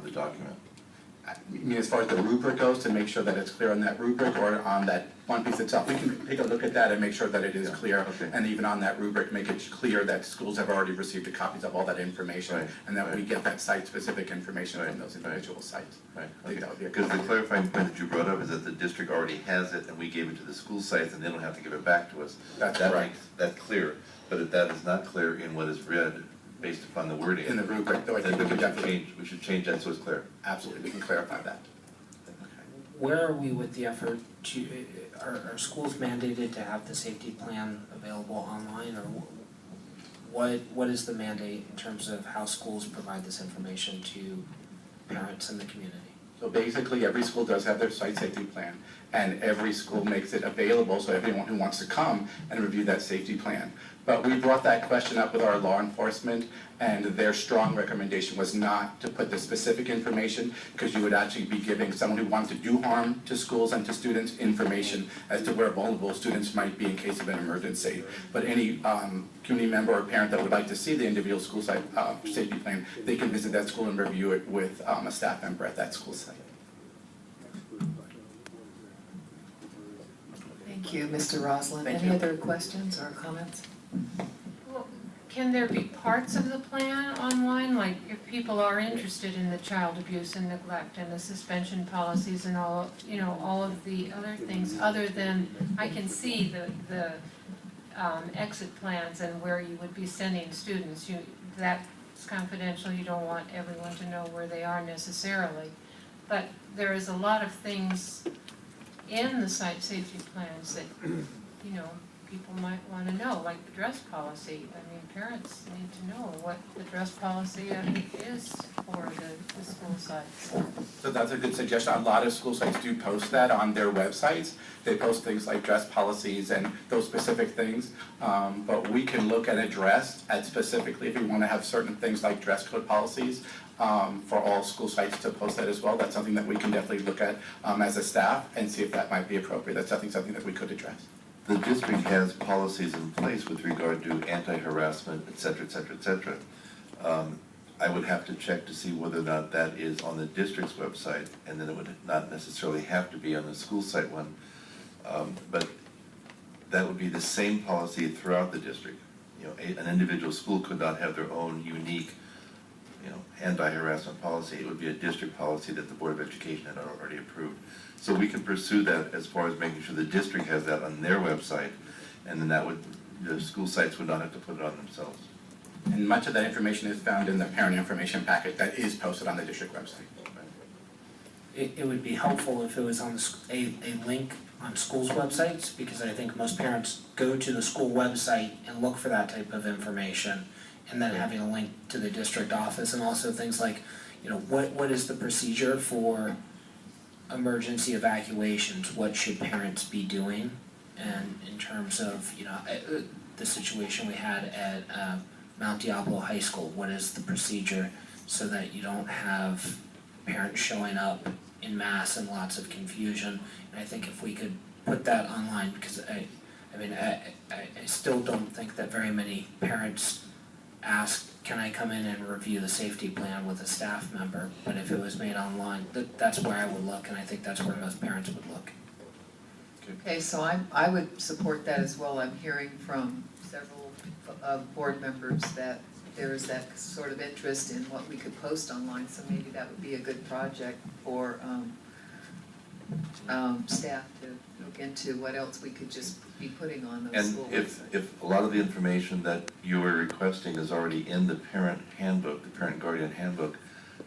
the document? You mean as far as the rubric goes, to make sure that it's clear on that rubric or on that one piece itself? We can take a look at that and make sure that it is clear. Okay. And even on that rubric, make it clear that schools have already received copies of all that information. Right. And that we get that site-specific information from those individual sites. Right. I think that would be a Because good the clarifying point that you brought up is that the district already has it and we gave it to the school sites and they don't have to give it back to us. That's that correct. makes that clear. But if that is not clear in what is read based upon the wording, in the rubric, though, I think then we could definitely, we should change that so it's clear. absolutely, we can clarify that. Where are we with the effort to, are schools mandated to have the safety plan available online, or what is the mandate in terms of how schools provide this information to parents in the community? So basically, every school does have their site safety plan, and every school makes it available so everyone who wants to come and review that safety plan. But we brought that question up with our law enforcement, and their strong recommendation was not to put the specific information, because you would actually be giving someone who wants to do harm to schools and to students information as to where vulnerable students might be in case of an emergency. But any community member or parent that would like to see the individual school site safety plan, they can visit that school and review it with a staff member at that school site. Thank you, Mr. Roslin. Thank Any you. other questions or comments? Well, can there be parts of the plan online, like if people are interested in the child abuse and neglect and the suspension policies and all, you know, all of the other things, other than, I can see the exit plans and where you would be sending students. That's confidential, you don't want everyone to know where they are necessarily. But there is a lot of things in the site safety plans that, you know, people might want to know, like the dress policy. I mean, parents need to know what the dress policy is for the school sites. So that's a good suggestion. A lot of school sites do post that on their websites. They post things like dress policies and those specific things. But we can look and address specifically if we want to have certain things like dress code policies for all school sites to post that as well. That's something that we can definitely look at as a staff and see if that might be appropriate. That's something that we could address. The district has policies in place with regard to anti-harassment, et cetera, et cetera, et cetera. I would have to check to see whether or not that is on the district's website, and then it would not necessarily have to be on the school site one. But that would be the same policy throughout the district. You know, an individual school could not have their own unique, you know, anti-harassment policy. It would be a district policy that the Board of Education had already approved. So we can pursue that as far as making sure the district has that on their website, and then that would, the school sites would not have to put it on themselves. And much of that information is found in the parent information packet that is posted on the district website. It would be helpful if it was on a link on schools' websites, because I think most parents go to the school website and look for that type of information, and then having a link to the district office, and also things like, you know, what is the procedure for emergency evacuations? What should parents be doing? And in terms of, you know, the situation we had at Mount Diablo High School, what is the procedure so that you don't have parents showing up in mass and lots of confusion? And I think if we could put that online, because I still don't think that very many parents ask, can I come in and review the safety plan with a staff member? But if it was made online, that's where I would look, and I think that's where most parents would look. Okay, so I would support that as well. I'm hearing from several board members that there is that sort of interest in what we could post online, so maybe that would be a good project for staff to look into what else we could just be putting on those And school websites. if a lot of the information that you are requesting is already in the parent handbook, the parent guardian handbook,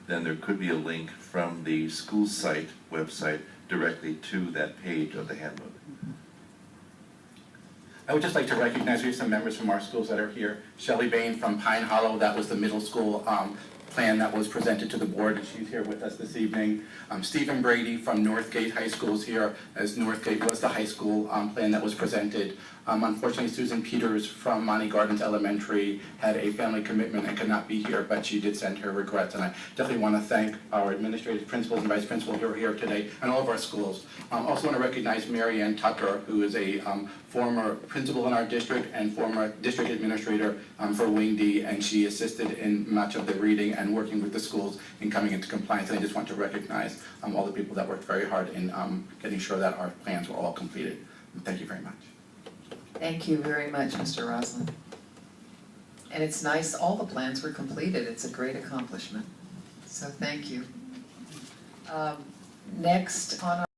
then there could be a link from the school site website directly to that page of the handbook. I would just like to recognize we have some members from our schools that are here. Shelley Bain from Pine Hollow, that was the middle school plan that was presented to the board, and she's here with us this evening. Stephen Brady from Northgate High School is here, as Northgate was the high school plan that was presented. Unfortunately, Susan Peters from Monty Gardens Elementary had a family commitment and could not be here, but she did send her regrets, and I definitely want to thank our administrators, principals, and vice principals who are here today, and all of our schools. I also want to recognize Mary Ann Tucker, who is a former principal in our district and former district administrator for Wing D, and she assisted in much of the reading and working with the schools in coming into compliance. And I just want to recognize all the people that worked very hard in getting sure that our plans were all completed. And thank you very much. Thank you very much, Mr. Roslin. And it's nice, all the plans were completed. It's a great accomplishment. So thank you. Next on our